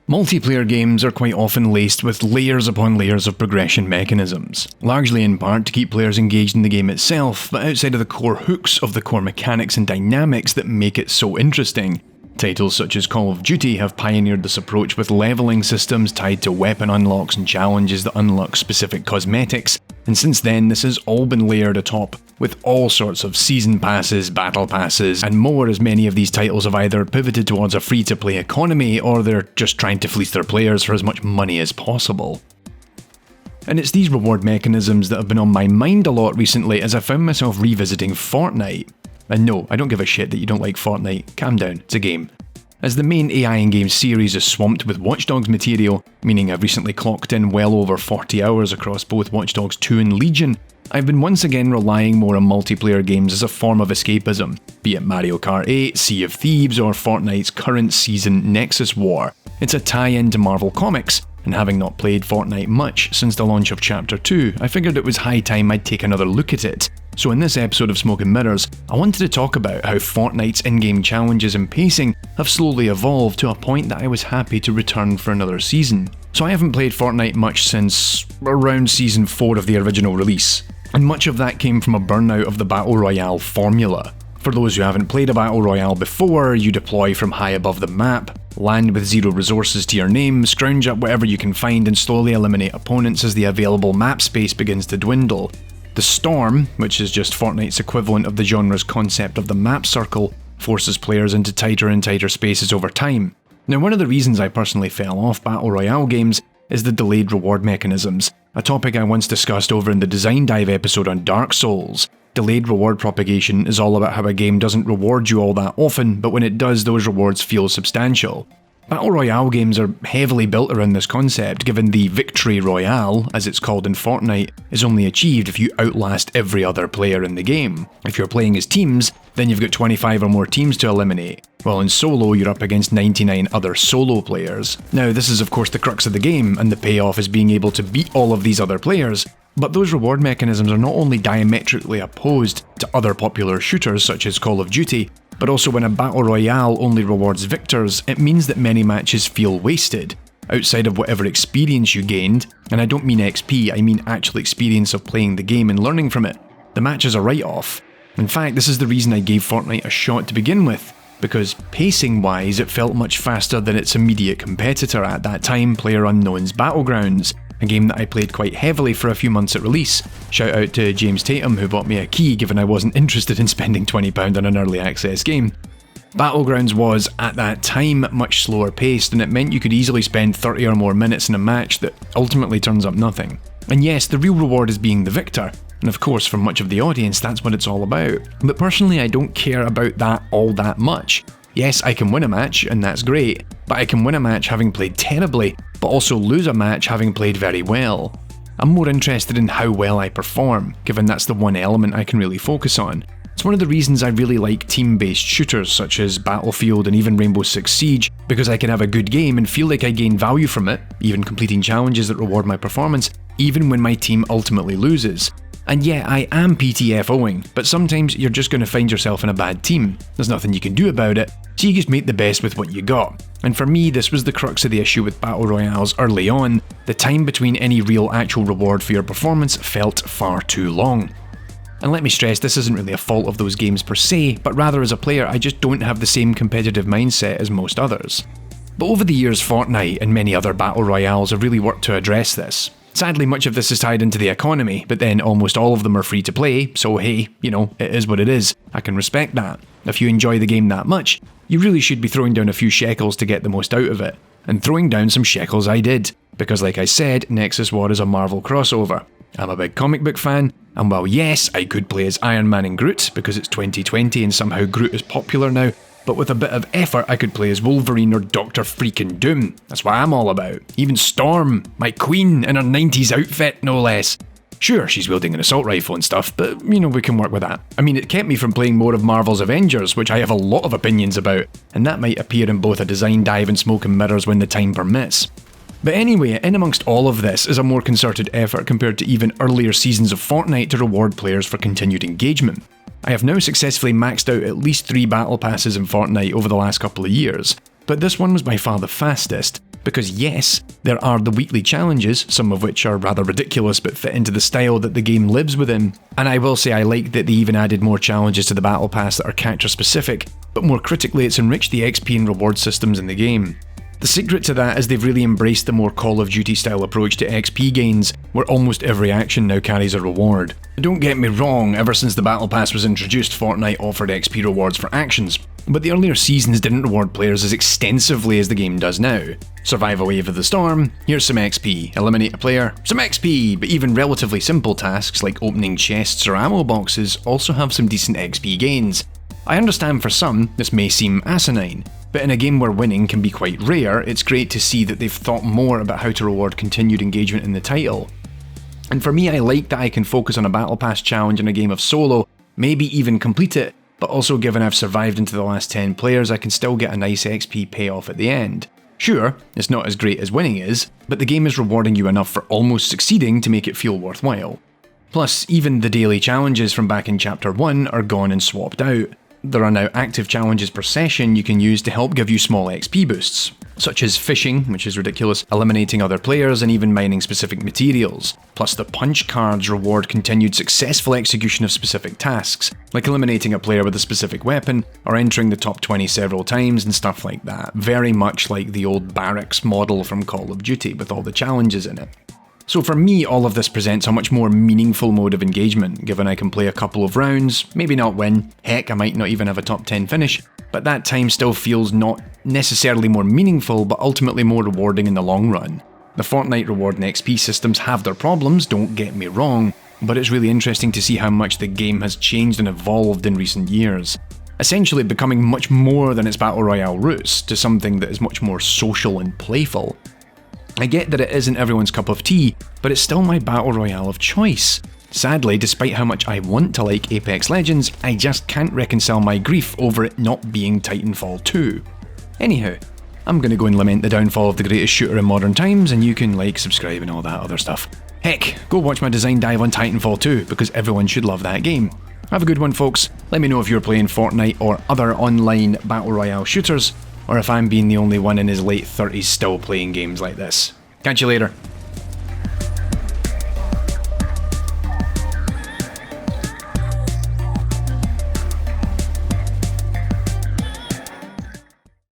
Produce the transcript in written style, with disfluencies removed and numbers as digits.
Multiplayer games are quite often laced with layers upon layers of progression mechanisms, largely in part to keep players engaged in the game itself, but outside of the core hooks of the core mechanics and dynamics that make it so interesting. Titles such as Call of Duty have pioneered this approach with leveling systems tied to weapon unlocks and challenges that unlock specific cosmetics, and since then this has all been layered atop with all sorts of season passes, battle passes, and more, as many of these titles have either pivoted towards a free-to-play economy or they're just trying to fleece their players for as much money as possible. And it's these reward mechanisms that have been on my mind a lot recently as I found myself revisiting Fortnite. And no, I don't give a shit that you don't like Fortnite, calm down, it's a game. As the main AI in-game series is swamped with Watch Dogs material, meaning I've recently clocked in well over 40 hours across both Watch Dogs 2 and Legion, I've been once again relying more on multiplayer games as a form of escapism, be it Mario Kart 8, Sea of Thieves, or Fortnite's current season Nexus War. It's a tie-in to Marvel Comics, and having not played Fortnite much since the launch of Chapter 2, I figured it was high time I'd take another look at it. So in this episode of Smoke and Mirrors, I wanted to talk about how Fortnite's in-game challenges and pacing have slowly evolved to a point that I was happy to return for another season. So I haven't played Fortnite much since around Season 4 of the original release, and much of that came from a burnout of the Battle Royale formula. For those who haven't played a Battle Royale before, you deploy from high above the map, land with zero resources to your name, scrounge up whatever you can find and slowly eliminate opponents as the available map space begins to dwindle. The Storm, which is just Fortnite's equivalent of the genre's concept of the map circle, forces players into tighter and tighter spaces over time. Now, one of the reasons I personally fell off Battle Royale games is the delayed reward mechanisms, a topic I once discussed over in the Design Dive episode on Dark Souls. Delayed reward propagation is all about how a game doesn't reward you all that often, but when it does, those rewards feel substantial. Battle Royale games are heavily built around this concept, given the Victory Royale, as it's called in Fortnite, is only achieved if you outlast every other player in the game. If you're playing as teams, then you've got 25 or more teams to eliminate, while in solo you're up against 99 other solo players. Now this is of course the crux of the game, and the payoff is being able to beat all of these other players, but those reward mechanisms are not only diametrically opposed to other popular shooters such as Call of Duty, but also when a Battle Royale only rewards victors, it means that many matches feel wasted. Outside of whatever experience you gained, and I don't mean XP, I mean actual experience of playing the game and learning from it, the match is a write-off. In fact, this is the reason I gave Fortnite a shot to begin with, because pacing-wise it felt much faster than its immediate competitor at that time, PlayerUnknown's Battlegrounds, a game that I played quite heavily for a few months at release. Shout out to James Tatum who bought me a key given I wasn't interested in spending £20 on an early access game. Battlegrounds was, at that time, much slower paced, and it meant you could easily spend 30 or more minutes in a match that ultimately turns up nothing. And yes, the real reward is being the victor, and of course for much of the audience that's what it's all about. But personally I don't care about that all that much. Yes, I can win a match, and that's great, but I can win a match having played terribly, but also lose a match having played very well. I'm more interested in how well I perform, given that's the one element I can really focus on. It's one of the reasons I really like team-based shooters such as Battlefield and even Rainbow Six Siege, because I can have a good game and feel like I gain value from it, even completing challenges that reward my performance, even when my team ultimately loses. And yeah, I am PTFOing, but sometimes you're just going to find yourself in a bad team. There's nothing you can do about it, so you just make the best with what you got. And for me, this was the crux of the issue with Battle Royales early on. The time between any real actual reward for your performance felt far too long. And let me stress, this isn't really a fault of those games per se, but rather as a player I just don't have the same competitive mindset as most others. But over the years, Fortnite and many other Battle Royales have really worked to address this. Sadly, much of this is tied into the economy, but then almost all of them are free to play, so hey, you know, it is what it is. I can respect that. If you enjoy the game that much, you really should be throwing down a few shekels to get the most out of it. And throwing down some shekels I did, because like I said, Nexus War is a Marvel crossover. I'm a big comic book fan, and while yes, I could play as Iron Man and Groot, because it's 2020 and somehow Groot is popular now, but with a bit of effort I could play as Wolverine or Dr. Freaking Doom. That's what I'm all about. Even Storm, my queen, in her 90s outfit, no less. Sure, she's wielding an assault rifle and stuff, but you know, we can work with that. I mean, it kept me from playing more of Marvel's Avengers, which I have a lot of opinions about, and that might appear in both a Design Dive and Smoke and Mirrors when the time permits. But anyway, in amongst all of this is a more concerted effort compared to even earlier seasons of Fortnite to reward players for continued engagement. I have now successfully maxed out at least 3 battle passes in Fortnite over the last couple of years, but this one was by far the fastest, Because yes, there are the weekly challenges, some of which are rather ridiculous but fit into the style that the game lives within, and I will say I like that they even added more challenges to the Battle Pass that are character specific, but more critically it's enriched the XP and reward systems in the game. The secret to that is they've really embraced the more Call of Duty style approach to XP gains, where almost every action now carries a reward. Don't get me wrong, ever since the Battle Pass was introduced, Fortnite offered XP rewards for actions, but the earlier seasons didn't reward players as extensively as the game does now. Survive a wave of the storm, here's some XP, eliminate a player, some XP, but even relatively simple tasks like opening chests or ammo boxes also have some decent XP gains. I understand for some this may seem asinine, but in a game where winning can be quite rare, it's great to see that they've thought more about how to reward continued engagement in the title. And for me, I like that I can focus on a Battle Pass challenge in a game of solo, maybe even complete it, but also given I've survived into the last 10 players, I can still get a nice XP payoff at the end. Sure, it's not as great as winning is, but the game is rewarding you enough for almost succeeding to make it feel worthwhile. Plus, even the daily challenges from back in Chapter 1 are gone and swapped out. There are now active challenges per session you can use to help give you small XP boosts, such as fishing, which is ridiculous, eliminating other players, and even mining specific materials. Plus the punch cards reward continued successful execution of specific tasks, like eliminating a player with a specific weapon, or entering the top 20 several times and stuff like that, very much like the old barracks model from Call of Duty with all the challenges in it. So for me, all of this presents a much more meaningful mode of engagement, given I can play a couple of rounds, maybe not win, heck I might not even have a top 10 finish, but that time still feels not necessarily more meaningful, but ultimately more rewarding in the long run. The Fortnite reward and XP systems have their problems, don't get me wrong, but it's really interesting to see how much the game has changed and evolved in recent years. Essentially becoming much more than its Battle Royale roots, to something that is much more social and playful. I get that it isn't everyone's cup of tea, but it's still my Battle Royale of choice. Sadly, despite how much I want to like Apex Legends, I just can't reconcile my grief over it not being Titanfall 2. Anyhow, I'm gonna go and lament the downfall of the greatest shooter in modern times, and you can like, subscribe and all that other stuff. Heck, go watch my design dive on Titanfall 2, because everyone should love that game. Have a good one folks, let me know if you're playing Fortnite or other online Battle Royale shooters, or if I'm being the only one in his late 30s still playing games like this. Catch you later.